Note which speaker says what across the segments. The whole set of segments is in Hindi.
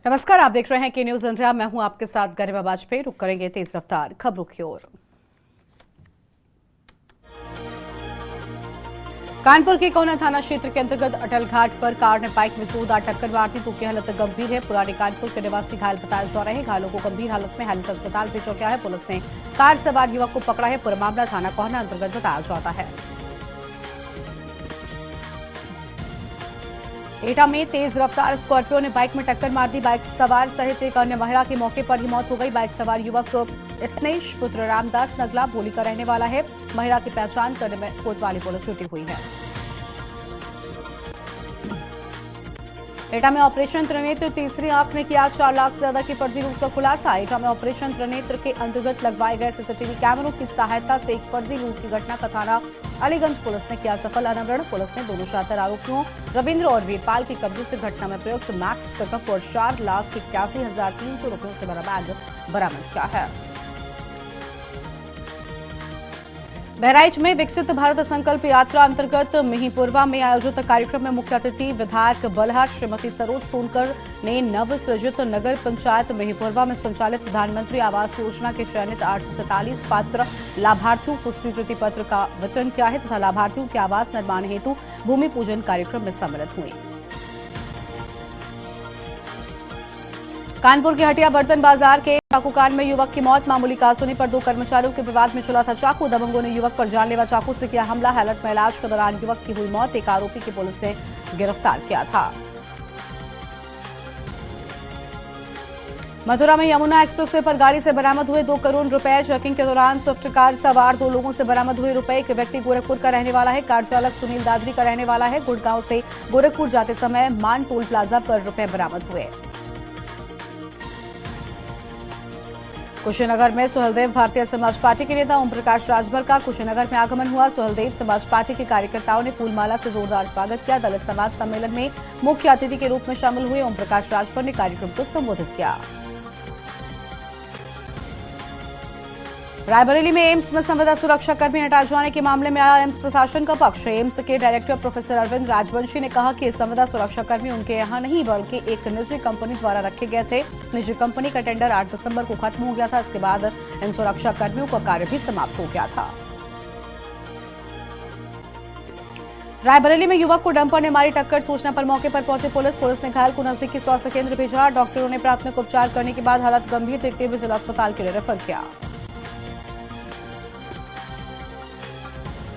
Speaker 1: नमस्कार, आप देख रहे हैं के न्यूज इंडिया। मैं हूं आपके साथ गरिमा वाजपेयी। रुक करेंगे तेज रफ्तार खबरों की ओर। कानपुर के कोना थाना क्षेत्र के अंतर्गत अटल घाट पर कार ने बाइक में जोरदार टक्कर मार दी। दो की हालत गंभीर है। पुराने कानपुर के निवासी घायल बताए जा रहे हैं। घायलों को गंभीर हालत में हेल्थ अस्पताल भेजा गया है। पुलिस ने कार सवार युवक को पकड़ा है। पूरा मामला थाना कोहना अंतर्गत बताया जाता है। एटा में तेज रफ्तार स्कॉर्पियो ने बाइक में टक्कर मार दी। बाइक सवार सहित एक अन्य महिला की मौके पर ही मौत हो गई। बाइक सवार युवक स्नेश पुत्र रामदास नगला बोली का रहने वाला है। महिला की पहचान करने में कोतवाली पुलिस जुटी हुई है। एटा में ऑपरेशन त्रिनेत्र तीसरी आंख ने किया 4 लाख से ज्यादा की फर्जी लूट का खुलासा। एटा में ऑपरेशन त्रिनेत्र के अंतर्गत लगवाए गए सीसीटीवी कैमरों की सहायता से एक फर्जी लूट की घटना का थाना अलीगंज पुलिस ने किया सफल अनावरण। पुलिस ने दोनों शातिर आरोपियों रविंद्र और वीरपाल के कब्जे से घटना में प्रयुक्त मैक्स पिकअप और 4,81,300 रुपयों से भरा बैग बरामद किया है। बहराइच में विकसित भारत संकल्प यात्रा अंतर्गत मिहीपुरवा में आयोजित कार्यक्रम में मुख्य अतिथि विधायक बलहार श्रीमती सरोज सोनकर ने नव सृजित नगर पंचायत मिहीपुरवा में संचालित प्रधानमंत्री आवास योजना के चयनित 847 पात्र लाभार्थियों को स्वीकृति पत्र का वितरण किया है तथा लाभार्थियों के आवास निर्माण हेतु भूमि पूजन कार्यक्रम में सम्मिलित हुए। कानपुर के हटिया बर्तन बाजार के चाकूकांड में युवक की मौत। मामूली कानूनी पर 2 कर्मचारियों के विवाद में चला था चाकू। दबंगों ने युवक पर जानलेवा चाकू से किया हमला। हालत में इलाज के दौरान युवक की हुई मौत। एक आरोपी की पुलिस ने गिरफ्तार किया था। मथुरा में यमुना एक्सप्रेसवे पर गाड़ी से बरामद हुए 2 करोड़ रुपए। चेकिंग के दौरान स्विफ्ट कार सवार 2 लोगों से बरामद हुए रुपए। एक व्यक्ति गोरखपुर का रहने वाला है। कार चालक सुनील दादरी का रहने वाला है। गुड़गांव से गोरखपुर जाते समय मान टोल प्लाजा पर रुपए बरामद हुए। कुशीनगर में सुहेलदेव भारतीय समाज पार्टी के नेता ओम प्रकाश राजभर का कुशीनगर में आगमन हुआ। सुहेलदेव समाज पार्टी के कार्यकर्ताओं ने फूलमाला से जोरदार स्वागत किया। दलित समाज सम्मेलन में मुख्य अतिथि के रूप में शामिल हुए ओम प्रकाश राजभर ने कार्यक्रम को संबोधित किया। रायबरेली में एम्स में संविदा सुरक्षा कर्मी हटाए जाने के मामले में आया एम्स प्रशासन का पक्ष। एम्स के डायरेक्टर प्रोफेसर अरविंद राजवंशी ने कहा कि संविदा सुरक्षा कर्मी उनके यहां नहीं बल्कि एक निजी कंपनी द्वारा रखे गए थे। निजी कंपनी का टेंडर 8 दिसंबर को खत्म हो गया था। इसके बाद इन सुरक्षा कर्मियों का कार्य भी समाप्त हो गया था। रायबरेली में युवक को डंपर ने मारी टक्कर। सूचना पर मौके पर पहुंचे पुलिस ने घायल को नजदीकी स्वास्थ्य केंद्र भेजा। डॉक्टरों ने प्राथमिक उपचार करने के बाद हालत गंभीर देखते हुए जिला अस्पताल के लिए रेफर किया।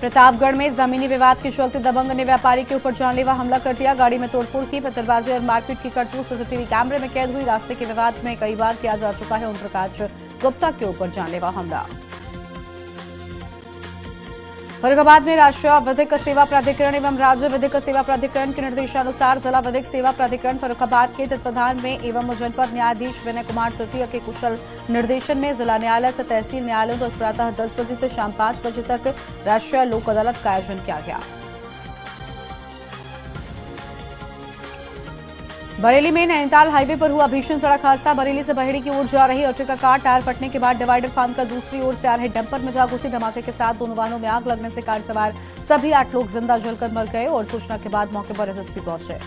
Speaker 1: प्रतापगढ़ में जमीनी विवाद के चलते दबंग ने व्यापारी के ऊपर जानलेवा हमला कर दिया। गाड़ी में तोड़फोड़ की, पत्थरबाजी और मारपीट की करतूत सीसीटीवी कैमरे में कैद हुई। रास्ते के विवाद में कई बार किया जा चुका है ओम प्रकाश गुप्ता के ऊपर जानलेवा हमला। फर्रुखाबाद में राष्ट्रीय विधिक सेवा प्राधिकरण एवं राज्य विधिक सेवा प्राधिकरण के निर्देशानुसार जिला विधिक सेवा प्राधिकरण फर्रुखाबाद के तत्वाधान में एवं जनपद न्यायाधीश विनय कुमार तृतीय के कुशल निर्देशन में जिला न्यायालय से तहसील न्यायालयों तक प्रातः 10 बजे से शाम 5 बजे तक राष्ट्रीय लोक अदालत का आयोजन किया गया। बरेली में नैनीताल हाईवे पर हुआ भीषण सड़क हादसा। बरेली से बहेड़ी की ओर जा रही अर्टिगा कार टायर फटने के बाद डिवाइडर फांदकर दूसरी ओर से आ रहे डंपर में जा घुसी। धमाके के साथ दोनों वाहनों में आग लगने से कार सवार सभी 8 लोग जिंदा जलकर मर गए और सूचना के बाद मौके पर एसएसपी पहुंचे।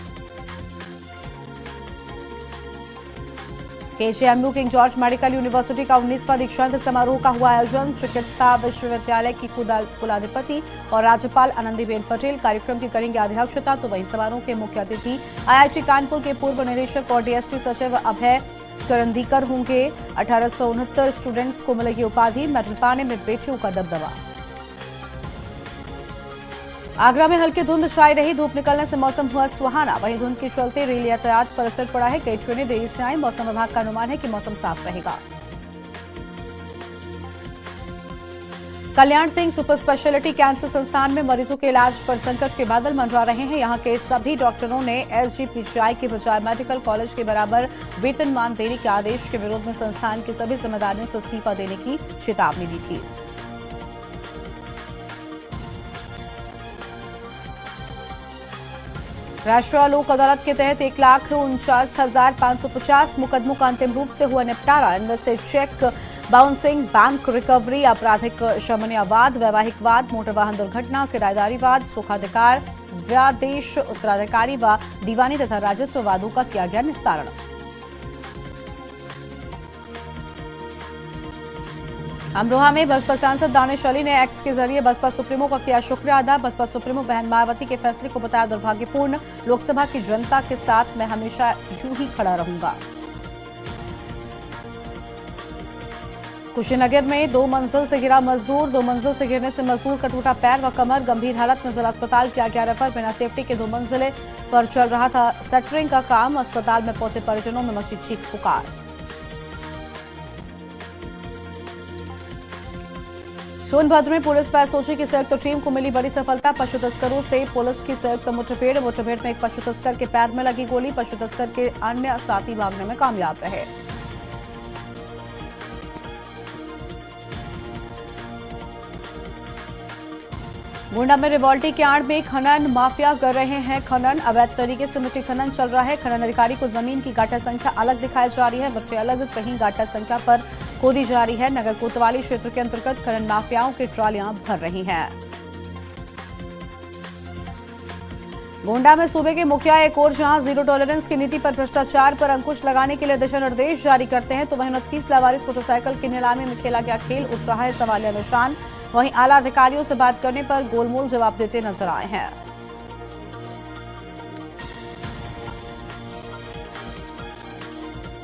Speaker 1: KGMU king George medical university का 19वां दीक्षांत समारोह का हुआ आयोजन। चिकित्सा विश्वविद्यालय की कुलाधिपति और राज्यपाल आनंदीबेन पटेल कार्यक्रम की करेंगे अध्यक्षता। तो वहीं समारोह के मुख्य अतिथि आईआईटी कानपुर के पूर्व निदेशक और डीएसटी सचिव अभय करंदीकर होंगे। 1869 स्टूडेंट्स को मिलेगी उपाधि। मेडल पाने में बेटियों का दबदबा। आगरा में हल्की धुंध छाई रही। धूप निकलने से मौसम हुआ सुहाना। वहीं धुंध के चलते रेल यातायात पर असर पड़ा है। कई ट्रेनें देरी से आई। मौसम विभाग का अनुमान है कि मौसम साफ रहेगा। Kalyan Singh super speciality cancer संस्थान में मरीजों के इलाज पर संकट के बादल मंडरा रहे हैं। यहां के सभी डॉक्टरों ने एसजीपीजीआई के बजाय मेडिकल कॉलेज के बराबर वेतनमान देने के आदेश के विरोध में संस्थान की सभी जिम्मेदारियों से इस्तीफा देने की चेतावनी दी थी। राष्ट्रीय लोक अदालत के तहत 1,49,550 मुकदमों का अंतिम रूप से हुआ निपटारा। इनमें से चेक बाउंसिंग, बैंक रिकवरी, आपराधिक शमन्यवाद, वैवाहिक वाद, मोटर वाहन दुर्घटना, किराएदारी वाद, सुखाधिकार, व्यादेश, उत्तराधिकारी व दीवानी तथा राजस्व वादों का किया गया निस्तारण। अमरोहा में बसपा सांसद दानिश अली ने एक्स के जरिए बसपा सुप्रीमो का किया शुक्रिया अदा। बसपा सुप्रीमो बहन मायावती के फैसले को बताया दुर्भाग्यपूर्ण। लोकसभा की जनता के साथ मैं हमेशा यूं ही खड़ा रहूंगा। कुशीनगर में 2 मंजिल से गिरा मजदूर। 2 मंजिल से गिरने से मजदूर का टूटा पैर व कमर, गंभीर हालत में जिला अस्पताल किया गया रेफर। बिना सेफ्टी के 2 मंजिले पर चल रहा था सेटरिंग का काम। अस्पताल में पहुंचे परिजनों में मची चीख पुकार। सोनभद्र में पुलिस व एसओजी की संयुक्त टीम को मिली बड़ी सफलता। पशु तस्करों से पुलिस की संयुक्त मुठभेड़ में एक पशु तस्कर के पैर में लगी गोली। पशु तस्कर के अन्य साथी भागने में कामयाब रहे। गोंडा में रिवॉल्टी के आड़ में खनन माफिया कर रहे हैं खनन। अवैध तरीके से मिट्टी खनन चल रहा है। खनन अधिकारी को जमीन की गाटा संख्या अलग दिखाई जा रही है। बच्चे अलग, कहीं गाटा संख्या पर खोदी जा रही है। नगर कोतवाली क्षेत्र के अंतर्गत खनन माफियाओं की ट्रालियां भर रही हैं। गोंडा में सूबे के मुखिया एक और जहां जीरो टॉलरेंस की नीति पर भ्रष्टाचार पर अंकुश लगाने के लिए दिशा निर्देश जारी करते हैं, तो वहीं 29 लावारिस मोटरसाइकिल की नीलामी में खेला गया खेल उठ रहा है सवालिया निशान। वहीं आला अधिकारियों से बात करने पर गोलमोल जवाब देते नजर आए हैं।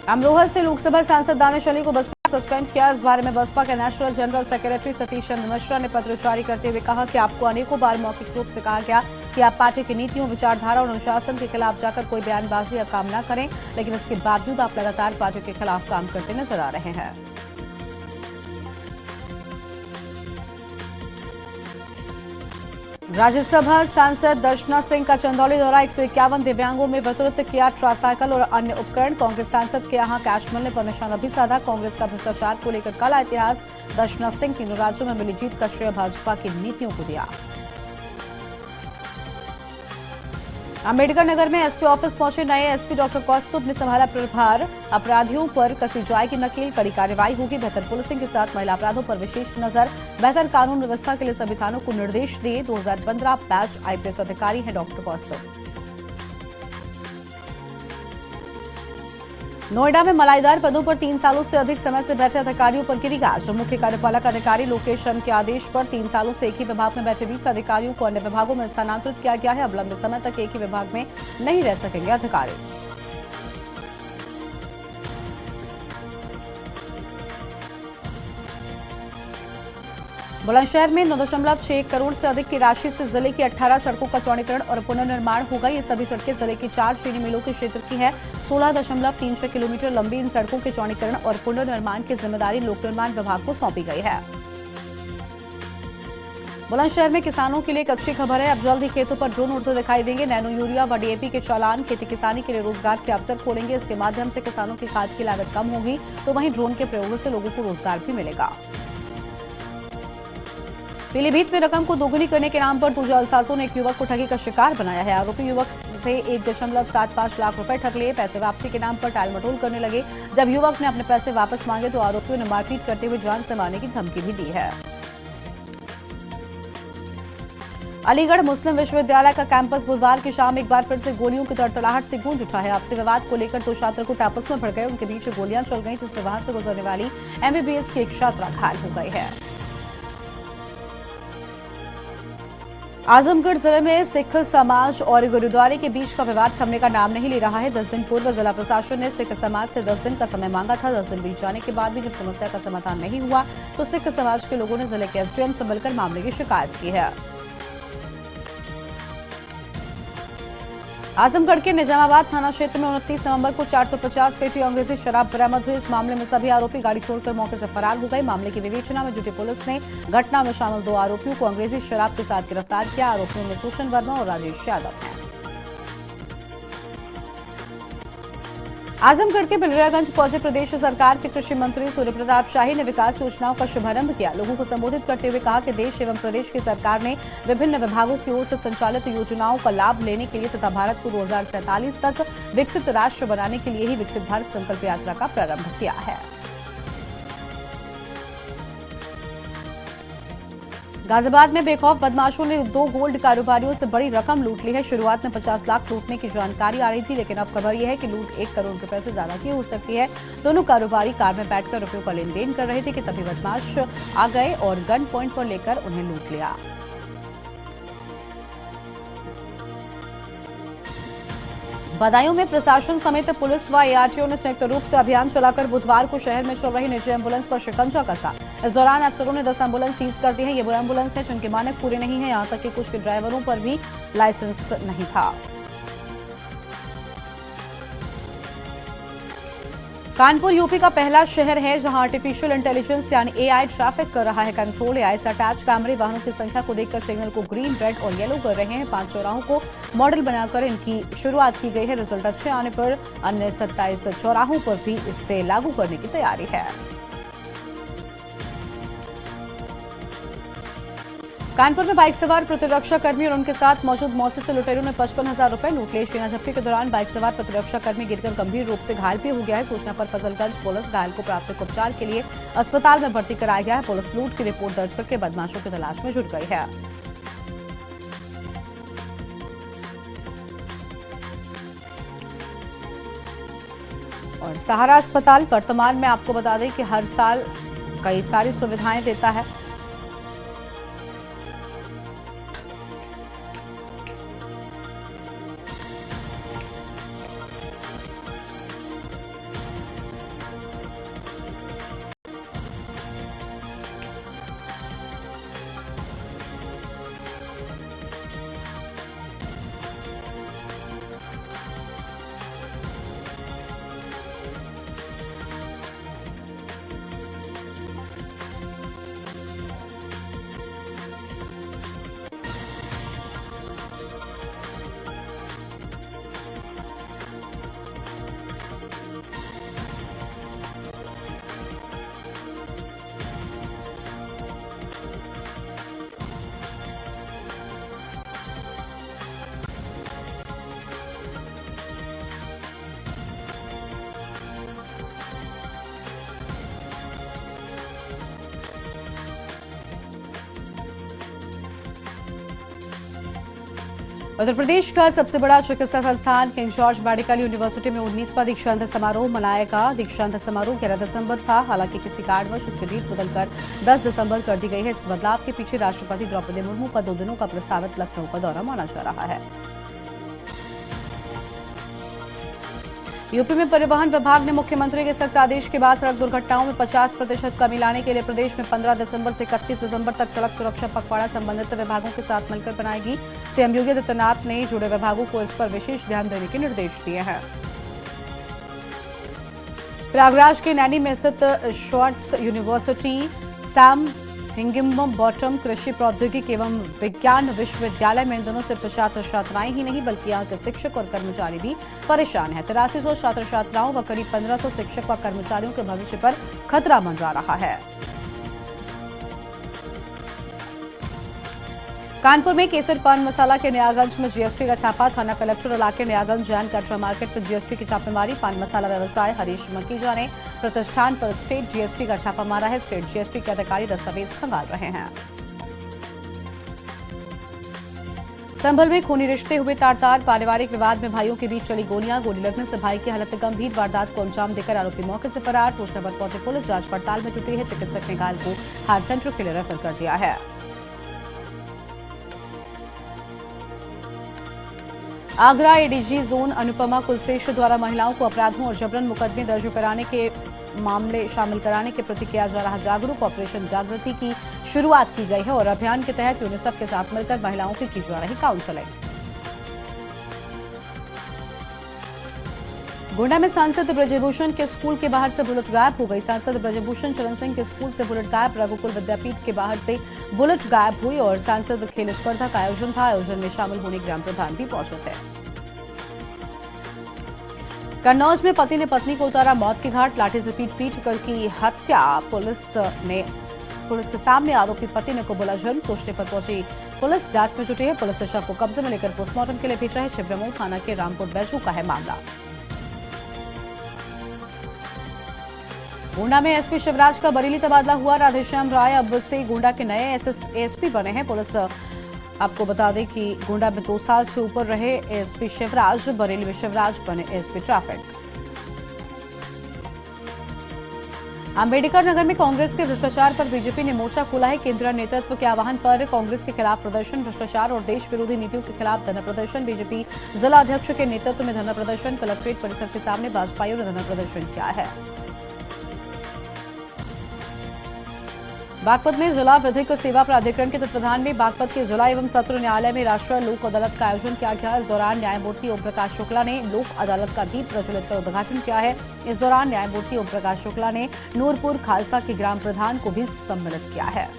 Speaker 1: अमरोहा से लोकसभा सांसद दानिश अली को बसपा सस्पेंड किया। इस बारे में बसपा के national general secretary Satish Chandra Mishra ने पत्र जारी करते हुए कहा कि आपको अनेकों बार मौखिक रूप से कहा गया कि आप पार्टी की नीतियों, विचारधारा और अनुशासन के खिलाफ जाकर कोई बयानबाजी या काम न करें, लेकिन इसके बावजूद आप लगातार पार्टी के खिलाफ काम करते नजर आ रहे हैं। राज्यसभा सांसद दर्शना सिंह का चंदौली दौरा। 151 दिव्यांगों में वितरित किया ट्राइसाइकिल और अन्य उपकरण। कांग्रेस सांसद के यहां कैश मिलने पर निशाना भी साधा। कांग्रेस का भ्रष्टाचार को लेकर काला इतिहास। दर्शना सिंह तीनों राज्यों में मिली जीत का श्रेय भाजपा की नीतियों को दिया। अंबेडकर नगर में एसपी ऑफिस पहुंचे नए एसपी डॉक्टर कौस्तुभ ने संभाला प्रभार। अपराधियों पर कसी जाएगी नकेल, कड़ी कार्रवाई होगी। बेहतर पुलिसिंग के साथ महिला अपराधों पर विशेष नजर। बेहतर कानून व्यवस्था के लिए सभी थानों को निर्देश दिए। 2015 बैच आईपीएस अधिकारी हैं डॉक्टर कौस्तुभ। नोएडा में मलाईदार पदों पर 3 सालों से अधिक समय से बैठे अधिकारियों पर गिरी गाज। मुख्य कार्यपालक अधिकारी लोकेश चंद के आदेश पर 3 सालों से एक ही विभाग में बैठे 20 अधिकारियों को अन्य विभागों में स्थानांतरित किया गया है। अब लंबे समय तक एक ही विभाग में नहीं रह सकेंगे अधिकारी। बुलंदशहर में 9.61 करोड़ से अधिक की राशि से जिले की 18 सड़कों का चौड़ीकरण और पुनर्निर्माण होगा। ये सभी सड़कें जिले की 4 चीनी मिलों के क्षेत्र की है। 16.36 किलोमीटर लंबी इन सड़कों के चौड़ीकरण और पुनर्निर्माण की जिम्मेदारी लोक निर्माण विभाग को सौंपी गई है। बुलंदशहर में किसानों के लिए एक अच्छी खबर है। अब जल्द ही खेतों पर ड्रोन उड़ते दिखाई देंगे। नैनो यूरिया व डीएपी के चालान खेती किसानी के लिए रोजगार के अवसर खोलेंगे। इसके माध्यम से किसानों की खाद की लागत कम होगी, तो वहीं ड्रोन के प्रयोग से लोगों को रोजगार भी मिलेगा। पीलीभीत में रकम को दोगुनी करने के नाम पर 2 जालसाजों ने एक युवक को ठगी का शिकार बनाया है। आरोपी युवक से 1.75 लाख रुपए ठग लिए। पैसे वापसी के नाम पर टाल मटोल करने लगे। जब युवक ने अपने पैसे वापस मांगे तो आरोपियों ने मारपीट करते हुए जान से मारने की धमकी भी दी है। अलीगढ़ मुस्लिम विश्वविद्यालय का कैंपस बुधवार की शाम एक बार फिर से गोलियों की तड़तड़ाहट से गूंज उठा है। आपसी विवाद को लेकर 2 छात्र को आपस में भड़ गए। उनके बीच गोलियां चल गई, जिसमें वहां से गुजरने वाली एमबीबीएस की एक छात्रा घायल हो गई है। आजमगढ़ जिले में सिख समाज और गुरुद्वारे के बीच का विवाद थमने का नाम नहीं ले रहा है। 10 दिन पूर्व जिला प्रशासन ने सिख समाज से 10 दिन का समय मांगा था। 10 दिन बीत जाने के बाद भी जब समस्या का समाधान नहीं हुआ तो सिख समाज के लोगों ने जिले के एसडीएम से मिलकर मामले की शिकायत की है। आजमगढ़ के निजामाबाद थाना क्षेत्र में 29 नवंबर को 450 पेटी अंग्रेजी शराब बरामद हुई। इस मामले में सभी आरोपी गाड़ी छोड़कर मौके से फरार हो गए। मामले की विवेचना में जुटी पुलिस ने घटना में शामिल 2 आरोपियों को अंग्रेजी शराब के साथ गिरफ्तार किया। आरोपियों में सुषन वर्मा और राजेश यादव हैं। आजमगढ़ के बिलरियागंज पहुंचे प्रदेश सरकार के कृषि मंत्री सूर्य प्रताप शाही ने विकास योजनाओं का शुभारंभ किया। लोगों को संबोधित करते हुए कहा कि देश एवं प्रदेश की सरकार ने विभिन्न विभागों की ओर से संचालित योजनाओं का लाभ लेने के लिए तथा भारत को 2047 तक विकसित राष्ट्र बनाने के लिए ही विकसित भारत संकल्प यात्रा का प्रारंभ किया है। गाजियाबाद में बेखौफ बदमाशों ने 2 गोल्ड कारोबारियों से बड़ी रकम लूट ली है। शुरुआत में 50 लाख लूटने की जानकारी आ रही थी, लेकिन अब खबर यह है कि लूट 1 करोड़ रुपए से ज्यादा की हो सकती है। दोनों कारोबारी कार में बैठकर रुपयों का लेन देन कर रहे थे कि तभी बदमाश आ गए और गन पॉइंट पर लेकर उन्हें लूट लिया। बदायूं में प्रशासन समेत पुलिस व एआरटीओ ने संयुक्त रूप से अभियान चलाकर बुधवार को शहर में चल रही निजी एम्बुलेंस पर शिकंजा कसा। इस दौरान अफसरों ने 10 एम्बुलेंस सीज कर दी है। ये वो एम्बुलेंस है जिनके मानक पूरे नहीं है, यहां तक कि कुछ के ड्राइवरों पर भी लाइसेंस नहीं था। कानपुर यूपी का पहला शहर है जहां आर्टिफिशियल इंटेलिजेंस यानी एआई ट्रैफिक कर रहा है कंट्रोल। एआई से अटैच कैमरे वाहनों की संख्या को देखकर सिग्नल को ग्रीन, रेड और येलो कर रहे हैं। 5 चौराहों को मॉडल बनाकर इनकी शुरुआत की गई है। रिजल्ट अच्छे आने पर अन्य 27 चौराहों पर भी इसे लागू करने की तैयारी है। कानपुर में बाइक सवार प्रतिरक्षा कर्मी और उनके साथ मौजूद मौसी से लुटेरों ने 55,000 रुपए लूट लिए। शीना झपकी के दौरान बाइक सवार प्रतिरक्षा कर्मी गिरकर गंभीर रूप से घायल भी हो गया है। सूचना पर फजलगंज पुलिस घायल को प्राथमिक उपचार के लिए अस्पताल में भर्ती कराया गया है। पुलिस लूट की रिपोर्ट दर्ज करके बदमाशों की तलाश में जुट गई है। और सहारा अस्पताल वर्तमान में आपको बता दें कि हर साल कई सारी सुविधाएं देता है। उत्तर प्रदेश का सबसे बड़ा चिकित्सा संस्थान किंग जॉर्ज मेडिकल यूनिवर्सिटी में 19वां दीक्षांत समारोह मनाएगा। दीक्षांत समारोह 11 दिसंबर था, हालांकि किसी कारणवश इसकी डेट बदलकर 10 दिसंबर कर दी गई है। इस बदलाव के पीछे राष्ट्रपति द्रौपदी मुर्मू का 2 दिनों का प्रस्तावित लखनऊ का दौरा माना जा रहा है। यूपी में परिवहन विभाग ने मुख्यमंत्री के सख्त आदेश के बाद सड़क दुर्घटनाओं में 50% कमी लाने के लिए प्रदेश में 15 दिसंबर से 31 दिसंबर तक सड़क सुरक्षा पखवाड़ा संबंधित विभागों के साथ मिलकर बनाएगी। सीएम योगी आदित्यनाथ ने जुड़े विभागों को इस पर विशेष ध्यान देने के निर्देश दिए हैं। प्रयागराज के नैनी में स्थित श्वार्ट्ज यूनिवर्सिटी सैम हिंगिम बॉटम कृषि प्रौद्योगिकी एवं विज्ञान विश्वविद्यालय में इन दिनों सिर्फ छात्र छात्राएं ही नहीं बल्कि यहाँ के शिक्षक और कर्मचारी भी परेशान हैं। 8300 छात्र छात्राओं व करीब 1500 शिक्षक व कर्मचारियों के भविष्य पर खतरा मंडरा रहा है। कानपुर में केसर पान मसाला के नयागंज में जीएसटी का छापा। थाना कलेक्टर इलाके नयागंज जैन कटरा मार्केट में जीएसटी की छापेमारी। पान मसाला व्यवसाय हरीश मकीजा ने प्रतिष्ठान पर स्टेट जीएसटी का छापा मारा है। स्टेट जीएसटी के अधिकारी दस्तावेज खंगाल रहे हैं। संभल में खूनी रिश्ते हुए तार-तार। पारिवारिक विवाद में भाइयों के बीच चली गोलियां। गोली लगने से भाई की हालत गंभीर। वारदात को अंजाम देकर आरोपी मौके से फरार। सूचना पर पहुंची पुलिस जांच पड़ताल में जुटी है। चिकित्सक ने घायल को हार्ट सेंटर के लिए रेफर कर दिया है। आगरा एडीजी जोन अनुपमा कुलशेष द्वारा महिलाओं को अपराधों और जबरन मुकदमे दर्ज कराने के मामले शामिल कराने के प्रति किया जा रहा जागरूक ऑपरेशन जागृति की शुरुआत की गई है और अभियान के तहत यूनिसेफ के साथ मिलकर महिलाओं की जा रही काउंसलिंग। गोंडा में सांसद ब्रजभूषण के स्कूल के बाहर से बुलेट गायब हो गई। सांसद ब्रजभूषण चरण सिंह के स्कूल से बुलेट गायब। रघुकुल विद्यापीठ के बाहर से बुलेट गायब हुई और सांसद खेल स्पर्धा का आयोजन था। आयोजन में शामिल होने ग्राम प्रधान भी पहुंचे थे। कन्नौज में पति ने पत्नी को उतारा मौत के घाट। लाठी से पीट कर की हत्या। पुलिस के सामने आरोपी पति ने को बोला जुर्म। सोचने पर पहुंची पुलिस जांच में जुटी है। पुलिस ने शव को कब्जे में लेकर पोस्टमार्टम के लिए भेजा है। छिबरामऊ थाना के रामपुर बैजू का है मामला। गोंडा में एसपी शिवराज का बरेली तबादला हुआ। राधेश्याम राय अब से गोंडा के नए एसपी बने हैं। पुलिस आपको बता दें कि गोंडा में 2 साल से ऊपर रहे एसपी शिवराज, बरेली में शिवराज बने एसपी ट्रैफिक। अंबेडकर नगर में कांग्रेस के भ्रष्टाचार पर बीजेपी ने मोर्चा खोला है। केंद्रीय नेतृत्व के आह्वान पर कांग्रेस के खिलाफ प्रदर्शन, भ्रष्टाचार और देश विरोधी नीतियों के खिलाफ धरना प्रदर्शन। बीजेपी जिला अध्यक्ष के नेतृत्व में धरना प्रदर्शन। कलेक्ट्रेट परिसर के सामने भाजपाइयों ने धरना प्रदर्शन किया है। बागपत में जिला विधिक सेवा प्राधिकरण के तत्वाधान में बागपत के जिला एवं सत्र न्यायालय में राष्ट्रीय लोक अदालत का आयोजन किया गया। इस दौरान न्यायमूर्ति ओम प्रकाश शुक्ला ने लोक अदालत का दीप प्रज्वलित कर उद्घाटन किया है। इस दौरान न्यायमूर्ति ओम प्रकाश शुक्ला ने नूरपुर खालसा के ग्राम प्रधान को भी सम्मिलित किया है।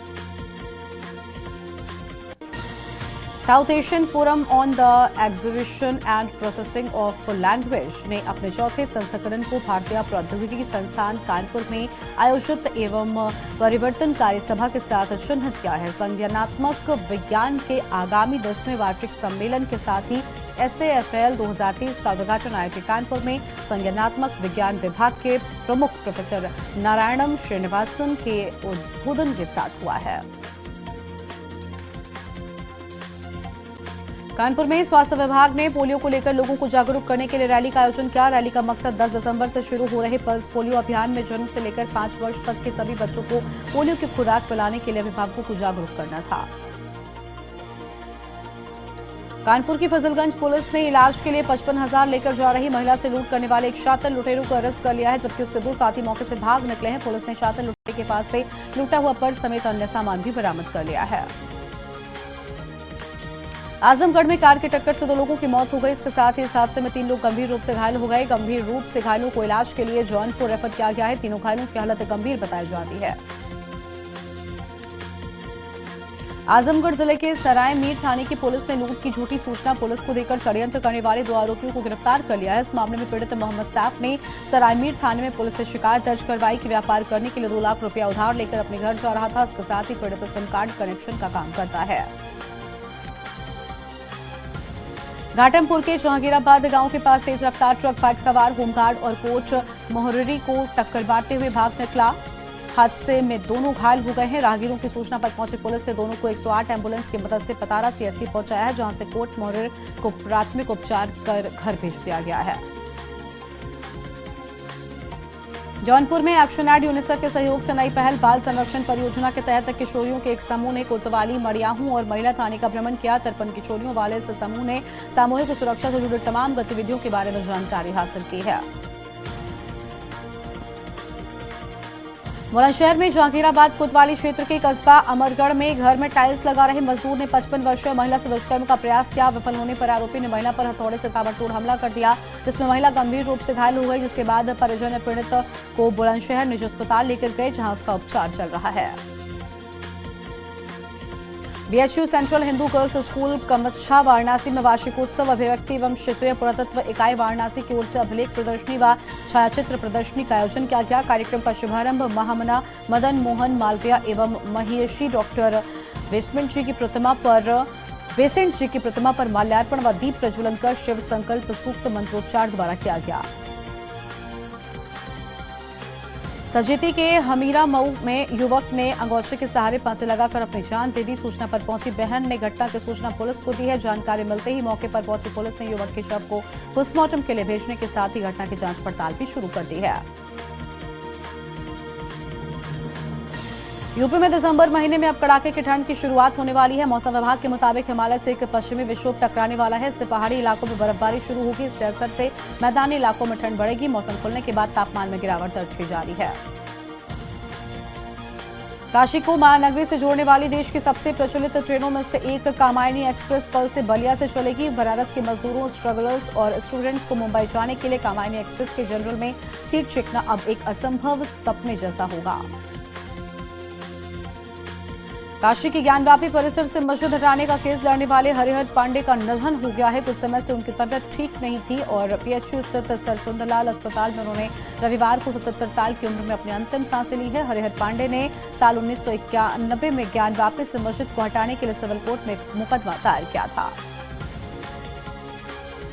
Speaker 1: South Asian forum on the exhibition and processing of language ने अपने चौथे संस्करण को भारतीय प्रौद्योगिकी संस्थान कानपुर में आयोजित एवं परिवर्तनकारी सभा के साथ चिन्हित किया है। संज्ञानात्मक विज्ञान के आगामी 10वें वार्षिक सम्मेलन के साथ ही SAFL 2023 का उद्घाटन IIT कानपुर में संज्ञानात्मक विज्ञान विभाग के प्रमुख प्रोफेसर नारायणम श्रीनिवासन के उद्बोधन के साथ हुआ है। कानपुर में स्वास्थ्य विभाग ने पोलियो को लेकर लोगों को जागरूक करने के लिए रैली का आयोजन किया। रैली का मकसद 10 दिसंबर से शुरू हो रहे पल्स पोलियो अभियान में जन्म से लेकर 5 वर्ष तक के सभी बच्चों को पोलियो की खुराक पिलाने के लिए अभिभावकों को जागरूक करना था। कानपुर की फजलगंज पुलिस ने इलाज के लिए 55,000 लेकर जा रही महिला से लूट करने वाले एक शातिर लुटेरों को अरेस्ट कर लिया है, जबकि उसके 2 साथी मौके से भाग निकले हैं। पुलिस ने शातिर लुटेरे के पास से लूटा हुआ पर्स समेत अन्य सामान भी बरामद कर लिया है। आजमगढ़ में कार की टक्कर से 2 लोगों की मौत हो गई। इसके साथ ही इस हादसे में 3 लोग गंभीर रूप से घायल हो गए। गंभीर रूप से घायलों को इलाज के लिए जौनपुर रेफर किया गया है। तीनों घायलों की हालत गंभीर बताई जा रही है। आजमगढ़ जिले के सराय मीर थाने की पुलिस ने लूट की झूठी सूचना पुलिस को देकर षड्यंत्र करने वाले 2 आरोपियों को गिरफ्तार कर लिया है। इस मामले में पीड़ित मोहम्मद सैफ ने सराय मीर थाने में पुलिस से शिकायत दर्ज करवाई कि व्यापार करने के लिए 2 लाख रुपया उधार लेकर अपने घर जा रहा था। इसके साथ ही पीड़ित सिम कार्ड कनेक्शन का काम करता है। घाटमपुर के जहांगीराबाद गांव के पास तेज रफ्तार ट्रक बाइक सवार होमगार्ड और कोच मोहर्री को टक्कर मारते हुए भाग निकला। हादसे में दोनों घायल हो गए हैं। राहगीरों की सूचना पर पहुंची पुलिस ने दोनों को 108 एम्बुलेंस की मदद से पतारा CHC पहुंचाया है, जहां से कोच मोहर्री को प्राथमिक उपचार कर घर भेज दिया गया है। जौनपुर में एक्शन एड यूनिसेफ के सहयोग से नई पहल बाल संरक्षण परियोजना के तहत किशोरियों के एक समूह ने कोतवाली, मड़ियाहू और महिला थाने का भ्रमण किया। 53 किशोरियों वाले इस समूह ने सामूहिक सुरक्षा से जुड़ी तमाम गतिविधियों के बारे में जानकारी हासिल की है। बुलंदशहर में जहांगीराबाद कोतवाली क्षेत्र के कस्बा अमरगढ़ में घर में टाइल्स लगा रहे मजदूर ने 55 वर्षीय महिला से दुष्कर्म का प्रयास किया। विफल होने पर आरोपी ने महिला पर हथौड़े से ताबड़तोड़ हमला कर दिया, जिसमें महिला गंभीर रूप से घायल हो गई। जिसके बाद परिजन ने पीड़ित को बुलंदशहर निजी अस्पताल लेकर गए, जहां उसका उपचार चल रहा है। BHU central Hindu girls school Kamachha Varanasi में वार्षिकोत्सव अभिव्यक्ति एवं क्षेत्रीय पुरातत्व इकाई वाराणसी की ओर से अभिलेख प्रदर्शनी व छायाचित्र प्रदर्शनी का आयोजन किया गया। कार्यक्रम का शुभारंभ महामना मदन मोहन मालविया एवं महिषी डॉक्टर बेसेंट जी की प्रतिमा पर माल्यार्पण व दीप प्रज्वलन कर शिव संकल्प सूक्त मंत्रोच्चार द्वारा किया गया। सजेती के हमीरा मऊ में युवक ने अंगोछे के सहारे फांसी लगाकर अपनी जान दे दी। सूचना पर पहुंची बहन ने घटना की सूचना पुलिस को दी है। जानकारी मिलते ही मौके पर पहुंची पुलिस ने युवक के शव को पोस्टमार्टम के लिए भेजने के साथ ही घटना की जांच पड़ताल भी शुरू कर दी है। यूपी में दिसंबर महीने में अब कड़ाके की ठंड की शुरुआत होने वाली है। मौसम विभाग के मुताबिक हिमालय से एक पश्चिमी विक्षोभ टकराने वाला है। इससे पहाड़ी इलाकों में बर्फबारी शुरू होगी। इससे असर से मैदानी इलाकों में ठंड बढ़ेगी। मौसम खुलने के बाद तापमान में गिरावट दर्ज की जा रही है। काशी को महानगरी से जोड़ने वाली देश की सबसे प्रचलित ट्रेनों में से एक कामायनी एक्सप्रेस कल से बलिया से चलेगी। बनारस के मजदूरों, स्ट्रगलर्स और स्टूडेंट्स को मुंबई जाने के लिए कामायनी एक्सप्रेस के जनरल में सीट छिकना अब एक असंभव सपने जैसा होगा। काशी के ज्ञानव्यापी परिसर से मस्जिद हटाने का केस लड़ने वाले हरिहर पांडे का निधन हो गया है। कुछ समय से उनकी तबीयत ठीक नहीं थी और PHU स्थित सर सुंदरलाल अस्पताल में उन्होंने रविवार को 77 साल की उम्र में अपनी अंतिम सांसें ली है। हरिहर पांडे ने साल 1991 में ज्ञानव्यापी से मस्जिद को हटाने के लिए सिविल कोर्ट में मुकदमा दायर किया था।